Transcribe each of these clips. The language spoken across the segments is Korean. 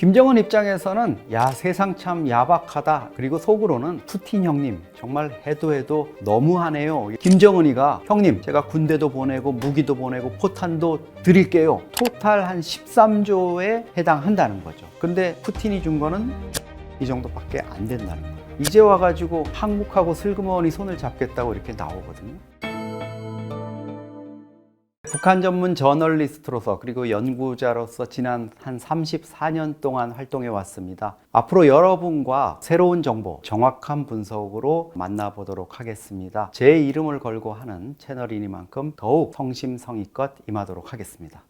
김정은 입장에서는 야, 세상 참 야박하다. 그리고 속으로는 푸틴 형님 정말 해도 너무하네요. 김정은이가 형님 제가 군대도 보내고 무기도 보내고 포탄도 드릴게요. 토탈 한 13조에 해당한다는 거죠. 근데 푸틴이 준 거는 이 정도밖에 안 된다는 거예요. 이제 와가지고 한국하고 슬그머니 손을 잡겠다고 이렇게 나오거든요. 북한 전문 저널리스트로서 그리고 연구자로서 지난 한 34년 동안 활동해 왔습니다. 앞으로 여러분과 새로운 정보, 정확한 분석으로 만나보도록 하겠습니다. 제 이름을 걸고 하는 채널이니만큼 더욱 성심성의껏 임하도록 하겠습니다.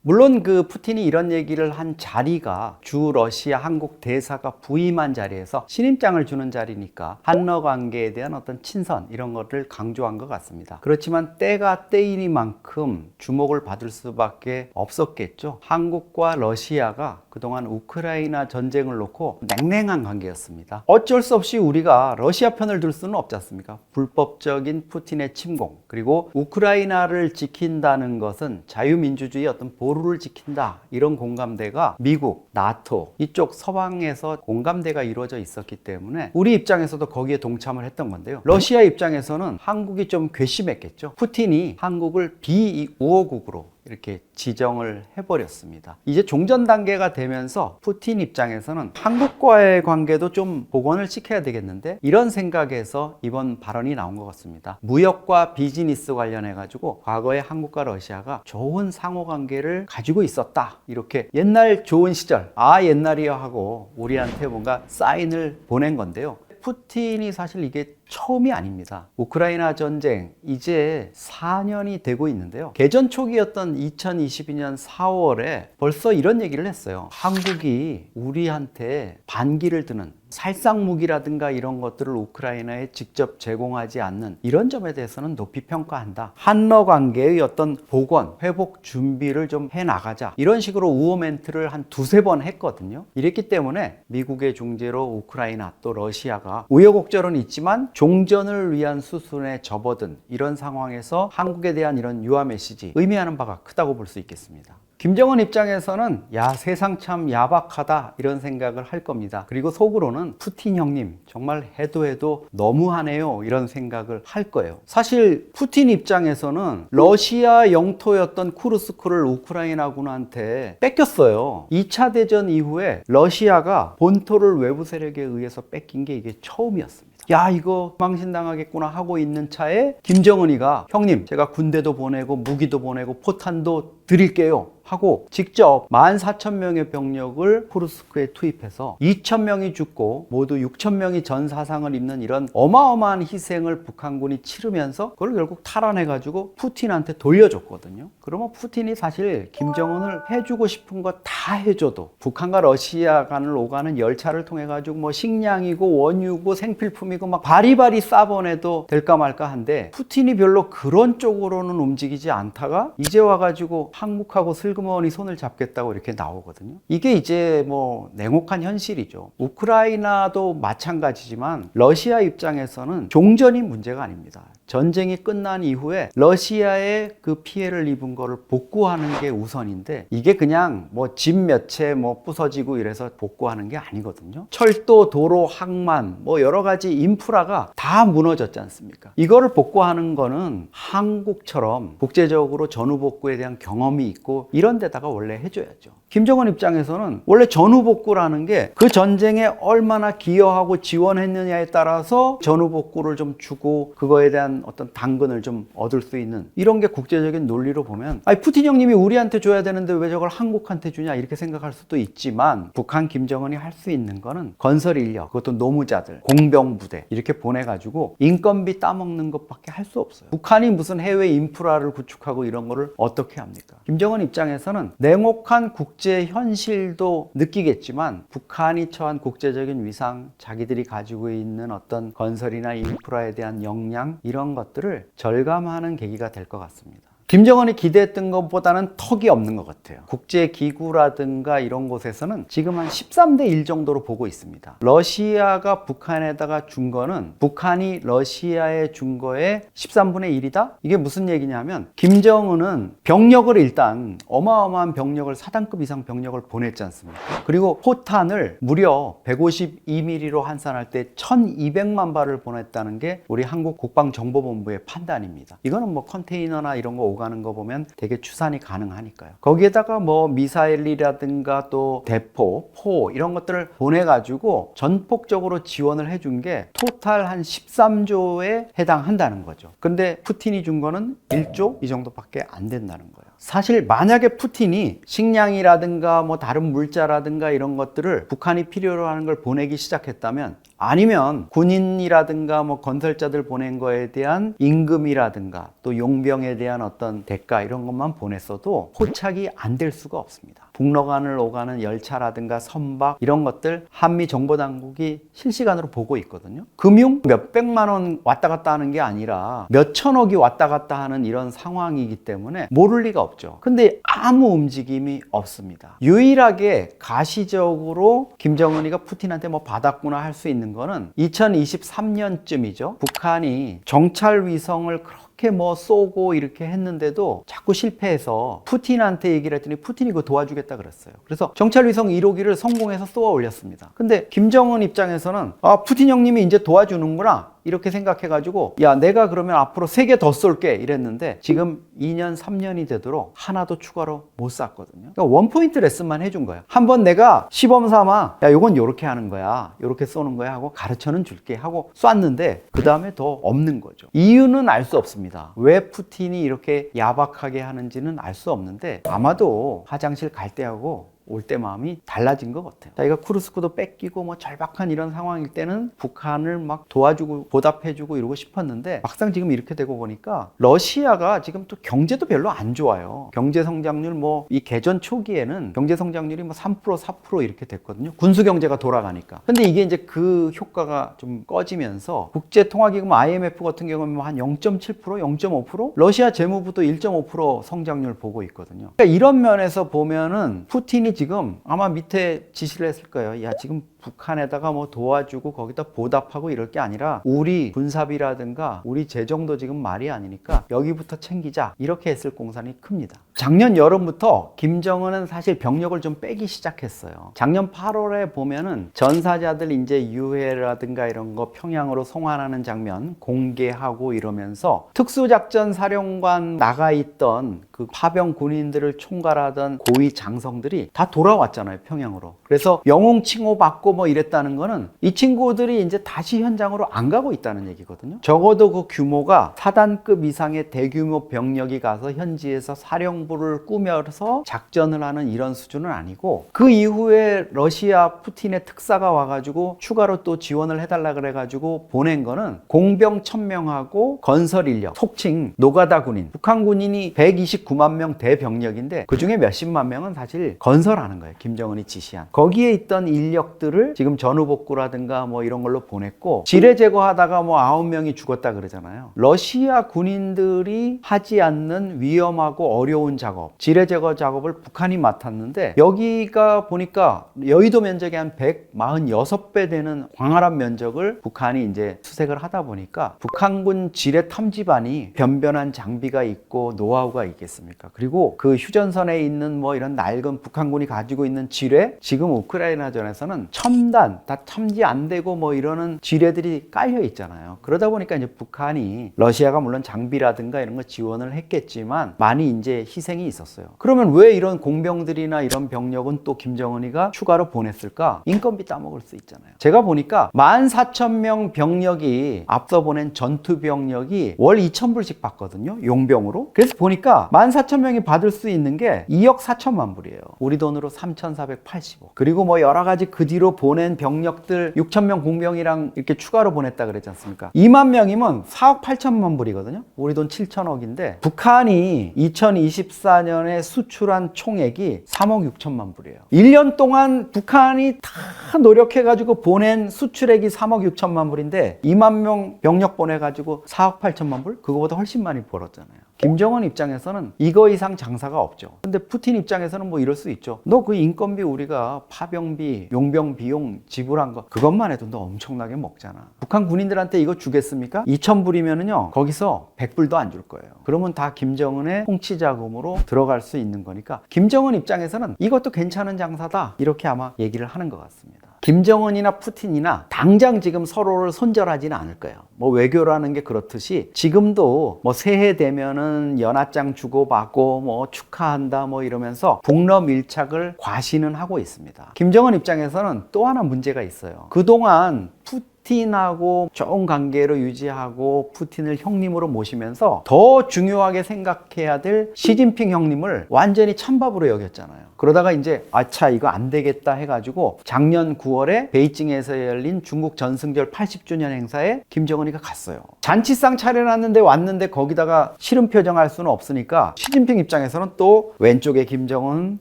물론 그 푸틴이 이런 얘기를 한 자리가 주 러시아 한국 대사가 부임한 자리에서 신임장을 주는 자리니까 한러 관계에 대한 어떤 친선 이런 것을 강조한 것 같습니다. 그렇지만 때가 때이니만큼 주목을 받을 수밖에 없었겠죠. 한국과 러시아가 그동안 우크라이나 전쟁을 놓고 냉랭한 관계였습니다. 어쩔 수 없이 우리가 러시아 편을 들 수는 없지 않습니까? 불법적인 푸틴의 침공, 그리고 우크라이나를 지킨다는 것은 자유민주주의 어떤 보루를 지킨다, 이런 공감대가 미국, 나토 이쪽 서방에서 공감대가 이루어져 있었기 때문에 우리 입장에서도 거기에 동참을 했던 건데요. 러시아 입장에서는 한국이 좀 괘씸했겠죠. 푸틴이 한국을 비우호국으로 이렇게 지정을 해버렸습니다. 이제 종전 단계가 되면서 푸틴 입장에서는 한국과의 관계도 좀 복원을 시켜야 되겠는데, 이런 생각에서 이번 발언이 나온 것 같습니다. 무역과 비즈니스 관련해 가지고 과거에 한국과 러시아가 좋은 상호관계를 가지고 있었다, 이렇게 옛날 좋은 시절, 옛날이야 하고 우리한테 뭔가 사인을 보낸 건데요. 푸틴이 사실 이게 처음이 아닙니다. 우크라이나 전쟁 이제 4년이 되고 있는데요. 개전 초기였던 2022년 4월에 벌써 이런 얘기를 했어요. 한국이 우리한테 반기를 드는 살상 무기라든가 이런 것들을 우크라이나에 직접 제공하지 않는 이런 점에 대해서는 높이 평가한다. 한러 관계의 어떤 복원, 회복 준비를 좀 해나가자, 이런 식으로 우호 멘트를 한 두세 번 했거든요. 이랬기 때문에 미국의 중재로 우크라이나 또 러시아가 우여곡절은 있지만 종전을 위한 수순에 접어든 이런 상황에서 한국에 대한 이런 유화 메시지, 의미하는 바가 크다고 볼 수 있겠습니다. 김정은 입장에서는 야, 세상 참 야박하다, 이런 생각을 할 겁니다. 그리고 속으로는 푸틴 형님 정말 해도 너무하네요, 이런 생각을 할 거예요. 사실 푸틴 입장에서는 러시아 영토였던 쿠르스크를 우크라이나군한테 뺏겼어요. 2차 대전 이후에 러시아가 본토를 외부 세력에 의해서 뺏긴 게 이게 처음이었습니다. 야, 이거 망신당하겠구나 하고 있는 차에 김정은이가 형님 제가 군대도 보내고 무기도 보내고 포탄도 드릴게요 하고 직접 14,000명의 병력을 쿠르스크에 투입해서 2,000명이 죽고 모두 6,000명이 전사상을 입는 이런 어마어마한 희생을 북한군이 치르면서 그걸 결국 탈환해가지고 푸틴한테 돌려줬거든요. 그러면 푸틴이 사실 김정은을 해주고 싶은 거 다 해줘도 북한과 러시아 간을 오가는 열차를 통해가지고 뭐 식량이고 원유고 생필품이고 막 바리바리 싸보내도 될까 말까 한데, 푸틴이 별로 그런 쪽으로는 움직이지 않다가 이제 와가지고 한국하고 슬그머니 손을 잡겠다고 이렇게 나오거든요. 이게 이제 뭐 냉혹한 현실이죠. 우크라이나도 마찬가지지만 러시아 입장에서는 종전이 문제가 아닙니다. 전쟁이 끝난 이후에 러시아에 그 피해를 입은 거를 복구하는 게 우선인데, 이게 그냥 뭐 집 몇 채 뭐 부서지고 이래서 복구하는 게 아니거든요. 철도, 도로, 항만 뭐 여러 가지 인프라가 다 무너졌지 않습니까? 이거를 복구하는 거는 한국처럼 국제적으로 전후복구에 대한 경험이 있고 이런 데다가 원래 해줘야죠. 김정은 입장에서는 원래 전후복구라는 게 그 전쟁에 얼마나 기여하고 지원했느냐에 따라서 전후복구를 좀 주고 그거에 대한 어떤 당근을 좀 얻을 수 있는, 이런 게 국제적인 논리로 보면 푸틴 형님이 우리한테 줘야 되는데 왜 저걸 한국한테 주냐, 이렇게 생각할 수도 있지만, 북한 김정은이 할 수 있는 거는 건설 인력, 그것도 노무자들, 공병부대 이렇게 보내가지고 인건비 따먹는 것밖에 할 수 없어요. 북한이 무슨 해외 인프라를 구축하고 이런 거를 어떻게 합니까? 김정은 입장에서는 냉혹한 국제 현실도 느끼겠지만, 북한이 처한 국제적인 위상, 자기들이 가지고 있는 어떤 건설이나 인프라에 대한 역량, 이런 것들을 절감하는 계기가 될 것 같습니다. 김정은이 기대했던 것보다는 턱이 없는 것 같아요. 국제기구라든가 이런 곳에서는 지금 한 13대 1 정도로 보고 있습니다. 러시아가 북한에다가 준 거는 북한이 러시아에 준 거에 13분의 1이다? 이게 무슨 얘기냐면 김정은은 병력을 일단 어마어마한 병력을 4단급 이상 병력을 보냈지 않습니까? 그리고 포탄을 무려 152mm로 환산할 때 1200만 발을 보냈다는 게 우리 한국 국방정보본부의 판단입니다. 이거는 뭐 컨테이너나 이런 거 오가는 거 보면 되게 추산이 가능하니까요. 거기에다가 뭐 미사일이라든가 또 대포, 포 이런 것들을 보내가지고 전폭적으로 지원을 해준 게 토탈 한 13조에 해당한다는 거죠. 근데 푸틴이 준 거는 1조 이 정도밖에 안 된다는 거예요. 사실 만약에 푸틴이 식량이라든가 뭐 다른 물자라든가 이런 것들을 북한이 필요로 하는 걸 보내기 시작했다면, 아니면 군인이라든가 뭐 건설자들 보낸 거에 대한 임금이라든가 또 용병에 대한 어떤 대가 이런 것만 보냈어도 포착이 안 될 수가 없습니다. 북러간을 오가는 열차라든가 선박 이런 것들 한미 정보당국이 실시간으로 보고 있거든요. 금융 몇백만 원 왔다 갔다 하는 게 아니라 몇천억이 왔다 갔다 하는 이런 상황이기 때문에 모를 리가 없죠. 근데 아무 움직임이 없습니다. 유일하게 가시적으로 김정은이가 푸틴한테 뭐 받았구나 할 수 있는 거는 2023년쯤이죠. 북한이 정찰 위성을 그렇게 뭐 쏘고 이렇게 했는데도 자꾸 실패해서 푸틴한테 얘기를 했더니 푸틴이 그거 도와주겠다 그랬어요. 그래서 정찰 위성 1호기를 성공해서 쏘아 올렸습니다. 근데 김정은 입장에서는 푸틴 형님이 이제 도와주는구나 이렇게 생각해가지고 야 내가 그러면 앞으로 3개 더 쏠게 이랬는데 지금 2년 3년이 되도록 하나도 추가로 못 쐈거든요. 그러니까 원포인트 레슨만 해준 거예요. 한번 내가 시범 삼아 야 요건 요렇게 하는 거야 요렇게 쏘는 거야 하고 가르쳐는 줄게 하고 쐈는데 그 다음에 더 없는 거죠. 이유는 알 수 없습니다. 왜 푸틴이 이렇게 야박하게 하는지는 알 수 없는데 아마도 화장실 갈 때하고 올 때 마음이 달라진 것 같아요. 자기가 쿠르스크도 뺏기고 뭐 절박한 이런 상황일 때는 북한을 막 도와주고 보답해주고 이러고 싶었는데 막상 지금 이렇게 되고 보니까 러시아가 지금 또 경제도 별로 안 좋아요. 경제 성장률 뭐 이 개전 초기에는 경제 성장률이 뭐 3% 4% 이렇게 됐거든요. 군수 경제가 돌아가니까. 근데 이게 이제 그 효과가 좀 꺼지면서 국제통화기금 IMF 같은 경우는 뭐 한 0.7% 0.5% 러시아 재무부도 1.5% 성장률 보고 있거든요. 그러니까 이런 면에서 보면은 푸틴이 지금 아마 밑에 지시를 했을 거예요. 야 지금 북한에다가 뭐 도와주고 거기다 보답하고 이럴 게 아니라 우리 군사비라든가 우리 재정도 지금 말이 아니니까 여기부터 챙기자 이렇게 했을 공산이 큽니다. 작년 여름부터 김정은은 사실 병력을 좀 빼기 시작했어요. 작년 8월에 보면은 전사자들 이제 유해라든가 이런 거 평양으로 송환하는 장면 공개하고 이러면서 특수작전 사령관 나가 있던 그 파병 군인들을 총괄하던 고위 장성들이 다 돌아왔잖아요, 평양으로. 그래서 영웅 칭호 받고 뭐 이랬다는 거는 이 친구들이 이제 다시 현장으로 안 가고 있다는 얘기거든요. 적어도 그 규모가 4단급 이상의 대규모 병력이 가서 현지에서 사령부를 꾸며서 작전을 하는 이런 수준은 아니고, 그 이후에 러시아 푸틴의 특사가 와가지고 추가로 또 지원을 해달라 그래가지고 보낸 거는 공병 1000명하고 건설 인력, 속칭 노가다 군인, 북한 군인이 129만 명 대병력인데 그 중에 몇십만 명은 사실 건설하는 거예요. 김정은이 지시한. 거기에 있던 인력들을 지금 전후복구라든가 뭐 이런 걸로 보냈고, 지뢰 제거하다가 뭐 9명이 죽었다 그러잖아요. 러시아 군인들이 하지 않는 위험하고 어려운 작업, 지뢰 제거 작업을 북한이 맡았는데, 여기가 보니까 여의도 면적이 한 146배 되는 광활한 면적을 북한이 이제 수색을 하다 보니까 북한군 지뢰 탐지반이 변변한 장비가 있고 노하우가 있겠습니까? 그리고 그 휴전선에 있는 뭐 이런 낡은 북한군이 가지고 있는 지뢰, 지금 우크라이나전에서는 첨단, 다 탐지 안 되고 뭐 이러는 지뢰들이 깔려 있잖아요. 그러다 보니까 이제 북한이, 러시아가 물론 장비라든가 이런 거 지원을 했겠지만 많이 이제 희생이 있었어요. 그러면 왜 이런 공병들이나 이런 병력은 또 김정은이가 추가로 보냈을까? 인건비 따먹을 수 있잖아요. 제가 보니까 14,000명 병력이 앞서 보낸 전투 병력이 월 2,000불씩 받거든요. 용병으로. 그래서 보니까 14,000명이 받을 수 있는 게 2억 4천만 불이에요. 우리 돈으로 3,480억. 그리고 뭐 여러 가지 그 뒤로 보낸 병력들 6,000명 공병이랑 이렇게 추가로 보냈다 그랬지 않습니까? 2만 명이면 4억 8천만 불이거든요. 우리 돈 7천억인데 북한이 2024년에 수출한 총액이 3억 6천만 불이에요. 1년 동안 북한이 다 노력해가지고 보낸 수출액이 3억 6천만 불인데 2만 명 병력 보내가지고 4억 8천만 불? 그거보다 훨씬 많이 벌었잖아요. 김정은 입장에서는 이거 이상 장사가 없죠. 근데 푸틴 입장에서는 뭐 이럴 수 있죠. 너 그 인건비 우리가 파병비, 용병 비용 지불한 거 그것만 해도 너 엄청나게 먹잖아. 북한 군인들한테 이거 주겠습니까? 2,000불이면은요 거기서 100불도 안 줄 거예요. 그러면 다 김정은의 통치 자금으로 들어갈 수 있는 거니까 김정은 입장에서는 이것도 괜찮은 장사다 이렇게 아마 얘기를 하는 것 같습니다. 김정은이나 푸틴이나 당장 지금 서로를 손절하지는 않을 거예요. 뭐 외교라는 게 그렇듯이 지금도 뭐 새해 되면은 연하장 주고받고 뭐 축하한다 뭐 이러면서 북러 밀착을 과시는 하고 있습니다. 김정은 입장에서는 또 하나 문제가 있어요. 그동안 푸틴하고 좋은 관계를 유지하고 푸틴을 형님으로 모시면서 더 중요하게 생각해야 될 시진핑 형님을 완전히 찬밥으로 여겼잖아요. 그러다가 이제 아차 이거 안 되겠다 해가지고 작년 9월에 베이징에서 열린 중국 전승절 80주년 행사에 김정은이가 갔어요. 잔치상 차려놨는데 왔는데 거기다가 싫은 표정할 수는 없으니까 시진핑 입장에서는 또 왼쪽에 김정은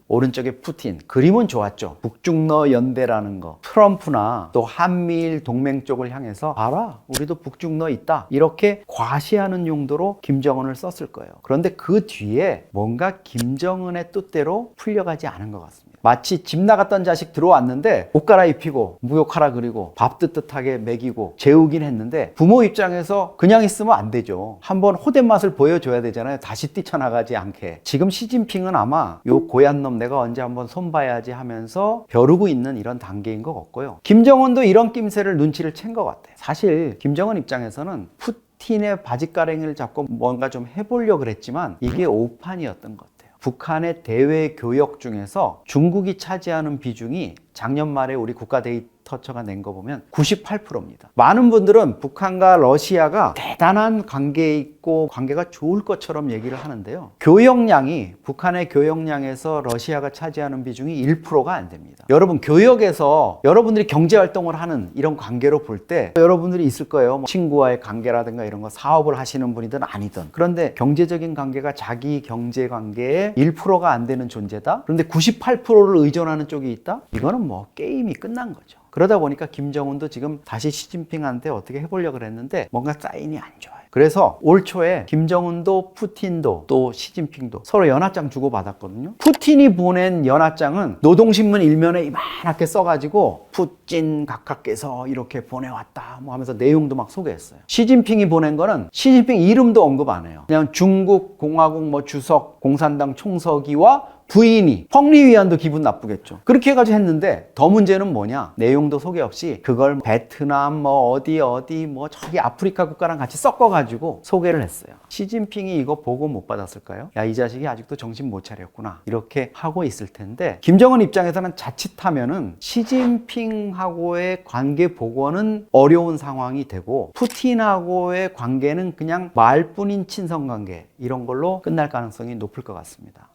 오른쪽에 푸틴 그림은 좋았죠. 북중러 연대라는 거 트럼프나 또 한미일 동맹 쪽을 향해서 봐라 우리도 북중러 있다 이렇게 과시하는 용도로 김정은을 썼을 거예요. 그런데 그 뒤에 뭔가 김정은의 뜻대로 풀려가지 않은 것 같습니다. 마치 집 나갔던 자식 들어왔는데 옷 갈아입히고 무욕하라 그리고 밥 뜨뜻하게 먹이고 재우긴 했는데 부모 입장에서 그냥 있으면 안 되죠. 한번 호된 맛을 보여줘야 되잖아요. 다시 뛰쳐나가지 않게. 지금 시진핑은 아마 요 고얀 놈 내가 언제 한번 손봐야지 하면서 벼르고 있는 이런 단계인 것 같고요. 김정은도 이런 낌새를 눈치를 챈 것 같아요. 사실 김정은 입장에서는 푸틴의 바짓가랭이를 잡고 뭔가 좀 해보려고 그랬지만 이게 오판이었던 것 같아요. 북한의 대외 교역 중에서 중국이 차지하는 비중이 작년 말에 우리 국가 데이터처가 낸 거 보면 98%입니다. 많은 분들은 북한과 러시아가 대단한 관계에 있고 관계가 좋을 것처럼 얘기를 하는데요. 교역량이 북한의 교역량에서 러시아가 차지하는 비중이 1%가 안 됩니다. 여러분 교역에서 여러분들이 경제활동을 하는 이런 관계로 볼 때 여러분들이 있을 거예요. 뭐 친구와의 관계라든가 이런 거 사업을 하시는 분이든 아니든. 그런데 경제적인 관계가 자기 경제 관계의 1%가 안 되는 존재다? 그런데 98%를 의존하는 쪽이 있다? 이거는 뭐 게임이 끝난 거죠. 그러다 보니까 김정은도 지금 다시 시진핑한테 어떻게 해보려고 그랬는데 뭔가 사인이 안 좋아요. 그래서 올 초에 김정은도 푸틴도 또 시진핑도 서로 연하장 주고받았거든요. 푸틴이 보낸 연하장은 노동신문 일면에 이만하게 써가지고 푸틴 각하께서 이렇게 보내왔다 뭐 하면서 내용도 막 소개했어요. 시진핑이 보낸 거는 시진핑 이름도 언급 안 해요. 그냥 중국 공화국 뭐 주석 공산당 총서기와 부인이 펑리위안도 기분 나쁘겠죠. 그렇게 해가지고 했는데 더 문제는 뭐냐? 내용도 소개 없이 그걸 베트남 뭐 어디 뭐 저기 아프리카 국가랑 같이 섞어가지고 소개를 했어요. 시진핑이 이거 보고 못 받았을까요? 야, 이 자식이 아직도 정신 못 차렸구나 이렇게 하고 있을 텐데 김정은 입장에서는 자칫하면은 시진핑하고의 관계 복원은 어려운 상황이 되고 푸틴하고의 관계는 그냥 말뿐인 친선관계 이런 걸로 끝날 가능성이 높을 것 같습니다.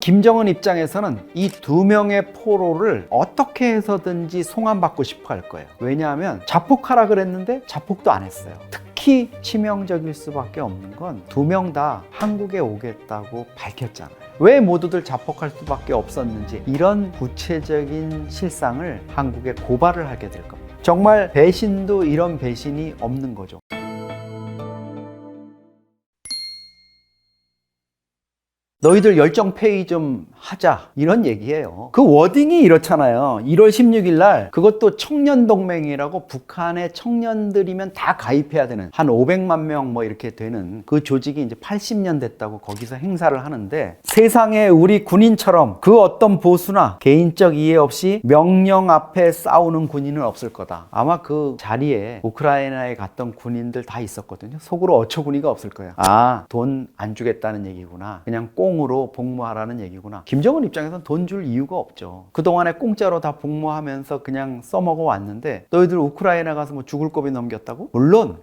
김정은 입장에서는 이 두 명의 포로를 어떻게 해서든지 송환받고 싶어 할 거예요. 왜냐하면 자폭하라 그랬는데 자폭도 안 했어요. 특히 치명적일 수밖에 없는 건 두 명 다 한국에 오겠다고 밝혔잖아요. 왜 모두들 자폭할 수밖에 없었는지 이런 구체적인 실상을 한국에 고발을 하게 될 겁니다. 정말 배신도 이런 배신이 없는 거죠. 너희들 열정 페이 좀 하자 이런 얘기예요. 그 워딩이 이렇잖아요. 1월 16일 날 그것도 청년동맹이라고 북한의 청년들이면 다 가입해야 되는 한 500만 명 뭐 이렇게 되는 그 조직이 이제 80년 됐다고 거기서 행사를 하는데 세상에 우리 군인처럼 그 어떤 보수나 개인적 이해 없이 명령 앞에 싸우는 군인은 없을 거다. 아마 그 자리에 우크라이나에 갔던 군인들 다 있었거든요. 속으로 어처구니가 없을 거예요. 아, 돈 안 주겠다는 얘기구나. 그냥 꽁으로 복무하라는 얘기구나. 김정은 입장에서는 돈 줄 이유가 없죠. 그동안에 공짜로 다 복무하면서 그냥 써먹어 왔는데 너희들 우크라이나 가서 뭐 죽을 고비 넘겼다고? 물론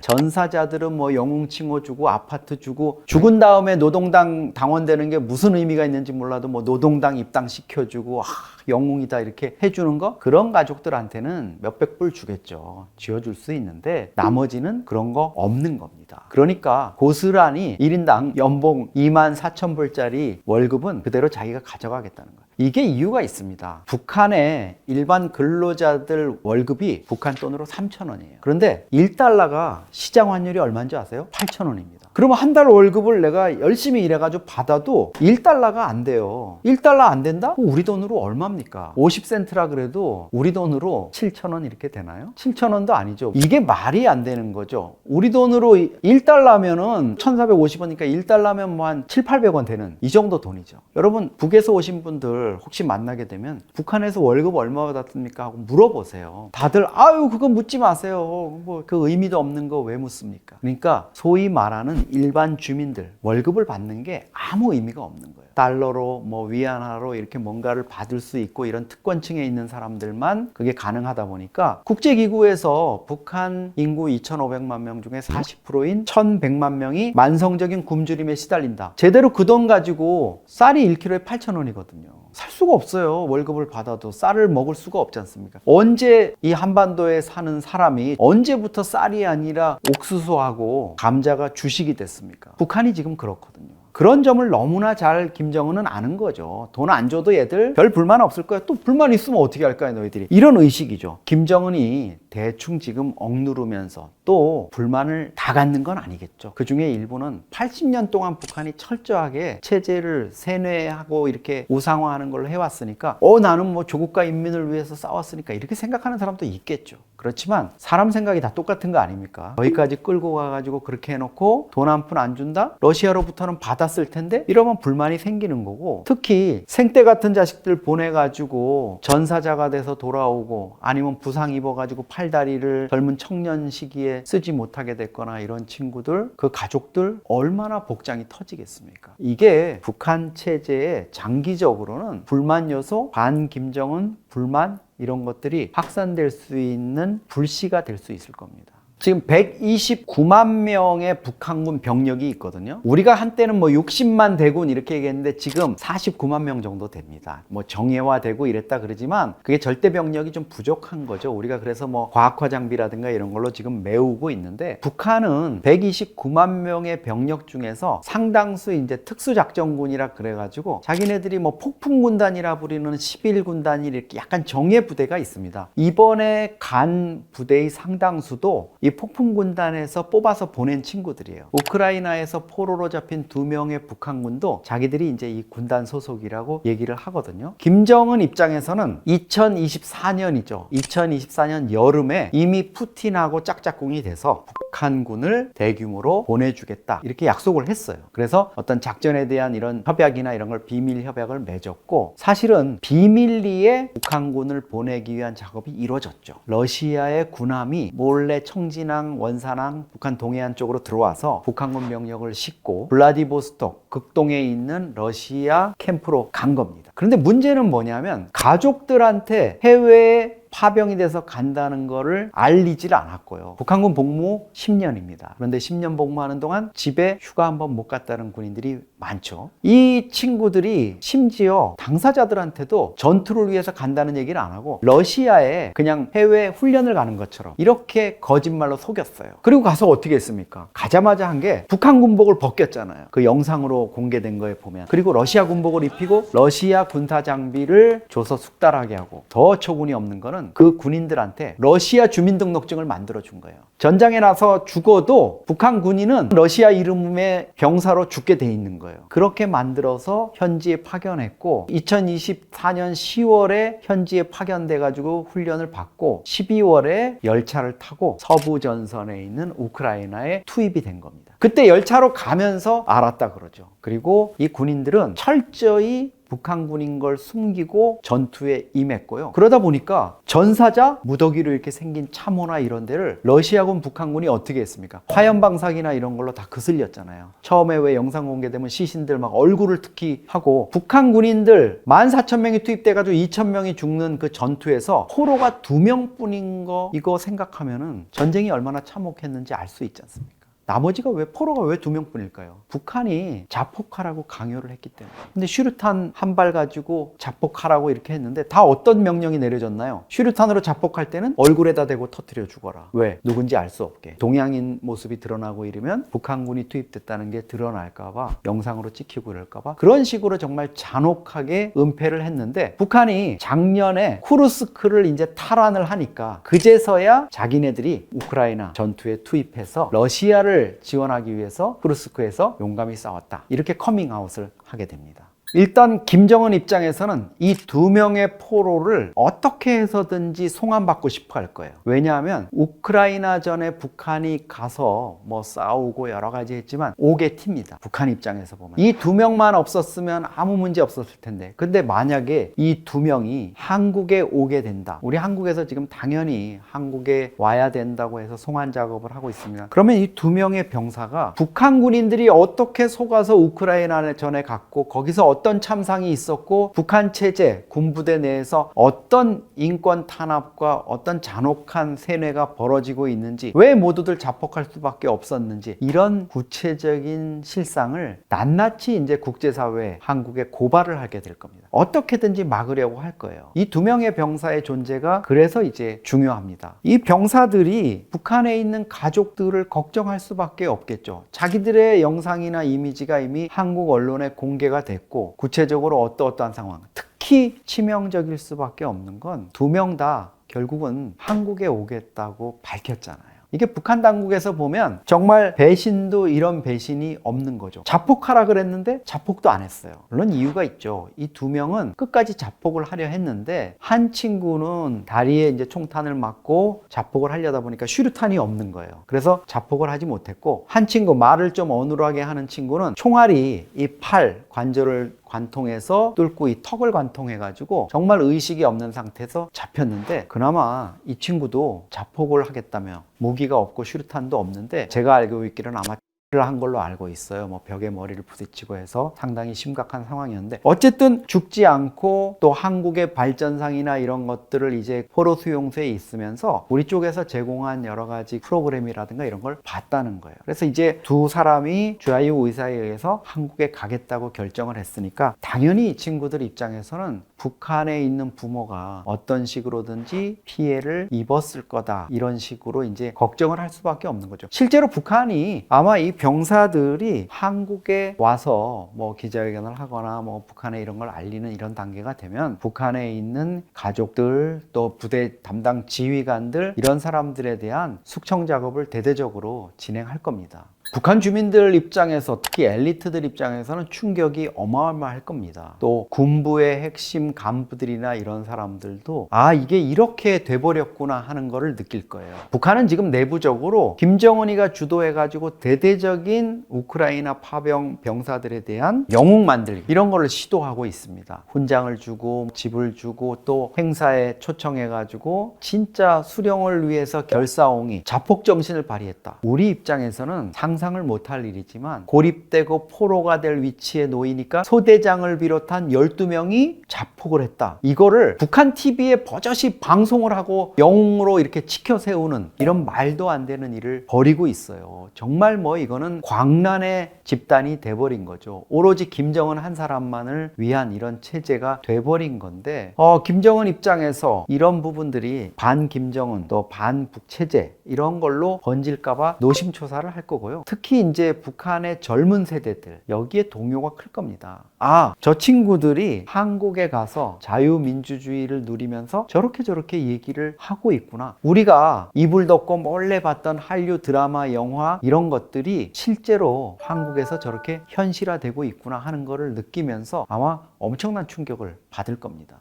전사자들은 뭐 영웅칭호 주고 아파트 주고 죽은 다음에 노동당 당원되는 게 무슨 의미가 있는지 몰라도 뭐 노동당 입당시켜주고 영웅이다 이렇게 해주는 거 그런 가족들한테는 몇백 불 주겠죠. 지어줄 수 있는데 나머지는 그런 거 없는 겁니다. 그러니까 고스란히 1인당 연봉 2만 24,000불짜리 월급은 그대로 자기가 가져가겠다는 거예요. 이게 이유가 있습니다. 북한의 일반 근로자들 월급이 북한 돈으로 3,000원이에요. 그런데 1달러가 시장 환율이 얼마인지 아세요? 8,000원입니다. 그러면 한 달 월급을 내가 열심히 일해가지고 받아도 1달러가 안 돼요. 1달러 안 된다? 우리 돈으로 얼마입니까? 50센트라 그래도 우리 돈으로 7,000원 이렇게 되나요? 7,000원도 아니죠. 이게 말이 안 되는 거죠. 우리 돈으로 1달러면은 1,450원이니까 1달러면 뭐 한 7, 800원 되는 이 정도 돈이죠. 여러분 북에서 오신 분들 혹시 만나게 되면 북한에서 월급 얼마 받았습니까? 하고 물어보세요. 다들 아유 그거 묻지 마세요. 뭐 그 의미도 없는 거 왜 묻습니까? 그러니까 소위 말하는 일반 주민들 월급을 받는 게 아무 의미가 없는 거예요. 달러로 뭐 위안화로 이렇게 뭔가를 받을 수 있고 이런 특권층에 있는 사람들만 그게 가능하다 보니까 국제기구에서 북한 인구 2,500만 명 중에 40%인 1,100만 명이 만성적인 굶주림에 시달린다. 제대로 그 돈 가지고 쌀이 1kg에 8,000원이거든요. 살 수가 없어요. 월급을 받아도 쌀을 먹을 수가 없지 않습니까? 언제 이 한반도에 사는 사람이 언제부터 쌀이 아니라 옥수수하고 감자가 주식이 됐습니까? 북한이 지금 그렇거든요. 그런 점을 너무나 잘 김정은은 아는 거죠. 돈 안 줘도 얘들 별 불만 없을 거야. 또 불만 있으면 어떻게 할 거야 너희들이. 이런 의식이죠. 김정은이 대충 지금 억누르면서 또 불만을 다 갖는 건 아니겠죠. 그 중에 일부는 80년 동안 북한이 철저하게 체제를 세뇌하고 이렇게 우상화하는 걸로 해왔으니까 나는 뭐 조국과 인민을 위해서 싸웠으니까 이렇게 생각하는 사람도 있겠죠. 그렇지만 사람 생각이 다 똑같은 거 아닙니까? 여기까지 끌고 가가지고 그렇게 해놓고 돈 한 푼 안 준다? 러시아로부터는 받았을 텐데 이러면 불만이 생기는 거고, 특히 생떼 같은 자식들 보내가지고 전사자가 돼서 돌아오고 아니면 부상 입어가지고 팔다리를 젊은 청년 시기에 쓰지 못하게 됐거나 이런 친구들, 그 가족들 얼마나 복장이 터지겠습니까? 이게 북한 체제의 장기적으로는 불만 요소, 반 김정은 불만 이런 것들이 확산될 수 있는 불씨가 될 수 있을 겁니다. 지금 129만 명의 북한군 병력이 있거든요. 우리가 한때는 뭐 60만 대군 이렇게 얘기했는데 지금 49만 명 정도 됩니다. 뭐 정예화되고 이랬다 그러지만 그게 절대 병력이 좀 부족한 거죠. 우리가 그래서 뭐 과학화 장비라든가 이런 걸로 지금 메우고 있는데, 북한은 129만 명의 병력 중에서 상당수 이제 특수작전군이라 그래가지고 자기네들이 뭐 폭풍군단이라 부르는 11군단이 이렇게 약간 정예 부대가 있습니다. 이번에 간 부대의 상당수도 이 폭풍군단에서 뽑아서 보낸 친구들이에요. 우크라이나에서 포로로 잡힌 2명의 북한군도 자기들이 이제 이 군단 소속이라고 얘기를 하거든요. 김정은 입장에서는 2024년이죠. 2024년 여름에 이미 푸틴하고 짝짝꿍이 돼서 북한군을 대규모로 보내주겠다 이렇게 약속을 했어요. 그래서 어떤 작전에 대한 이런 협약이나 이런 걸 비밀 협약을 맺었고, 사실은 비밀리에 북한군을 보내기 위한 작업이 이루어졌죠. 러시아의 군함이 몰래 청진항, 원산항, 북한 동해안 쪽으로 들어와서 북한군 병력을 싣고 블라디보스톡 극동에 있는 러시아 캠프로 간 겁니다. 그런데 문제는 뭐냐면 가족들한테 해외에 파병이 돼서 간다는 거를 알리질 않았고요. 북한군 복무 10년입니다. 그런데 10년 복무하는 동안 집에 휴가 한번 못 갔다는 군인들이 많죠. 이 친구들이 심지어 당사자들한테도 전투를 위해서 간다는 얘기를 안 하고 러시아에 그냥 해외 훈련을 가는 것처럼 이렇게 거짓말로 속였어요. 그리고 가서 어떻게 했습니까? 가자마자 한 게 북한 군복을 벗겼잖아요. 그 영상으로 공개된 거에 보면. 그리고 러시아 군복을 입히고 러시아 군사 장비를 줘서 숙달하게 하고, 더 처군이 없는 거는 그 군인들한테 러시아 주민등록증을 만들어 준 거예요. 전장에 나서 죽어도 북한 군인은 러시아 이름의 병사로 죽게 돼 있는 거예요. 그렇게 만들어서 현지에 파견했고, 2024년 10월에 현지에 파견돼 가지고 훈련을 받고 12월에 열차를 타고 서부 전선에 있는 우크라이나에 투입이 된 겁니다. 그때 열차로 가면서 알았다 그러죠. 그리고 이 군인들은 철저히 북한군인 걸 숨기고 전투에 임했고요. 그러다 보니까 전사자, 무더기로 이렇게 생긴 참호나 이런 데를 러시아군, 북한군이 어떻게 했습니까? 화염방사기나 이런 걸로 다 거슬렸잖아요. 처음에 왜 영상 공개되면 시신들 막 얼굴을 특히 하고, 북한 군인들 14,000명이 투입돼가지고 2,000명이 죽는 그 전투에서 포로가 2명뿐인 거, 이거 생각하면은 전쟁이 얼마나 참혹했는지 알 수 있지 않습니까? 나머지가 왜 포로가 왜 2명뿐일까요? 북한이 자폭하라고 강요를 했기 때문에. 근데 슈류탄 한 발 가지고 자폭하라고 이렇게 했는데 다 어떤 명령이 내려졌나요? 슈류탄으로 자폭할 때는 얼굴에다 대고 터뜨려 죽어라. 왜? 누군지 알 수 없게. 동양인 모습이 드러나고 이러면 북한군이 투입됐다는 게 드러날까봐 영상으로 찍히고 이럴까봐 그런 식으로 정말 잔혹하게 은폐를 했는데 북한이 작년에 쿠르스크를 이제 탈환을 하니까 그제서야 자기네들이 우크라이나 전투에 투입해서 러시아를 지원하기 위해서 쿠르스크에서 용감히 싸웠다. 이렇게 커밍아웃을 하게 됩니다. 일단 김정은 입장에서는 이 2명의 포로를 어떻게 해서든지 송환받고 싶어 할 거예요. 왜냐하면 우크라이나전에 북한이 가서 뭐 싸우고 여러 가지 했지만 옥에 튑니다. 북한 입장에서 보면 이 2명만 없었으면 아무 문제 없었을 텐데 근데 만약에 이 2명이 한국에 오게 된다. 우리 한국에서 지금 당연히 한국에 와야 된다고 해서 송환 작업을 하고 있습니다. 그러면 이 2명의 병사가 북한 군인들이 어떻게 속아서 우크라이나전에 갔고 거기서 어떤 참상이 있었고 북한 체제, 군부대 내에서 어떤 인권 탄압과 어떤 잔혹한 세뇌가 벌어지고 있는지 왜 모두들 자폭할 수밖에 없었는지 이런 구체적인 실상을 낱낱이 이제 국제사회에 한국에 고발을 하게 될 겁니다. 어떻게든지 막으려고 할 거예요. 이 2명의 병사의 존재가 그래서 이제 중요합니다. 이 병사들이 북한에 있는 가족들을 걱정할 수밖에 없겠죠. 자기들의 영상이나 이미지가 이미 한국 언론에 공개가 됐고 구체적으로 어떠한 상황, 특히 치명적일 수밖에 없는 건 2명 다 결국은 한국에 오겠다고 밝혔잖아요. 이게 북한 당국에서 보면 정말 배신도 이런 배신이 없는 거죠. 자폭하라 그랬는데 자폭도 안 했어요. 물론 이유가 있죠. 이 2명은 끝까지 자폭을 하려 했는데 한 친구는 다리에 이제 총탄을 맞고 자폭을 하려다 보니까 슈류탄이 없는 거예요. 그래서 자폭을 하지 못했고 한 친구 말을 좀 어눌하게 하는 친구는 총알이 이 팔 관절을 관통해서 뚫고 이 턱을 관통해가지고 정말 의식이 없는 상태에서 잡혔는데 그나마 이 친구도 자폭을 하겠다며 무기가 없고 슈류탄도 없는데 제가 알고 있기로는 아마 한 걸로 알고 있어요. 뭐 벽에 머리를 부딪히고 해서 상당히 심각한 상황이었는데 어쨌든 죽지 않고 또 한국의 발전상이나 이런 것들을 이제 포로 수용소에 있으면서 우리 쪽에서 제공한 여러 가지 프로그램이라든가 이런 걸 봤다는 거예요. 그래서 이제 2사람이 주하유 의사에 의해서 한국에 가겠다고 결정을 했으니까 당연히 이 친구들 입장에서는 북한에 있는 부모가 어떤 식으로든지 피해를 입었을 거다 이런 식으로 이제 걱정을 할 수밖에 없는 거죠. 실제로 북한이 아마 이 병사들이 한국에 와서 뭐 기자회견을 하거나 뭐 북한에 이런 걸 알리는 이런 단계가 되면 북한에 있는 가족들 또 부대 담당 지휘관들 이런 사람들에 대한 숙청 작업을 대대적으로 진행할 겁니다. 북한 주민들 입장에서 특히 엘리트들 입장에서는 충격이 어마어마할 겁니다. 또 군부의 핵심 간부들이나 이런 사람들도 아 이게 이렇게 돼버렸구나 하는 거를 느낄 거예요. 북한은 지금 내부적으로 김정은이가 주도해가지고 대대적인 우크라이나 파병 병사들에 대한 영웅 만들기 이런 거를 시도하고 있습니다. 훈장을 주고 집을 주고 또 행사에 초청해가지고 진짜 수령을 위해서 결사옹이 자폭 정신을 발휘했다. 우리 입장에서는 상상을 못할 일이지만 고립되고 포로가 될 위치에 놓이니까 소대장을 비롯한 12명이 자폭을 했다. 이거를 북한 TV에 버젓이 방송을 하고 영웅으로 이렇게 치켜 세우는 이런 말도 안 되는 일을 벌이고 있어요. 정말 뭐 이거는 광란의 집단이 돼버린 거죠. 오로지 김정은 한 사람만을 위한 이런 체제가 돼버린 건데 김정은 입장에서 이런 부분들이 반 김정은 또 반북 체제 이런 걸로 번질까봐 노심초사를 할 거고요. 특히 이제 북한의 젊은 세대들 여기에 동요가 클 겁니다. 아, 저 친구들이 한국에 가서 자유민주주의를 누리면서 저렇게 얘기를 하고 있구나. 우리가 이불 덮고 몰래 봤던 한류 드라마, 영화 이런 것들이 실제로 한국에서 저렇게 현실화되고 있구나 하는 거를 느끼면서 아마 엄청난 충격을 받을 겁니다.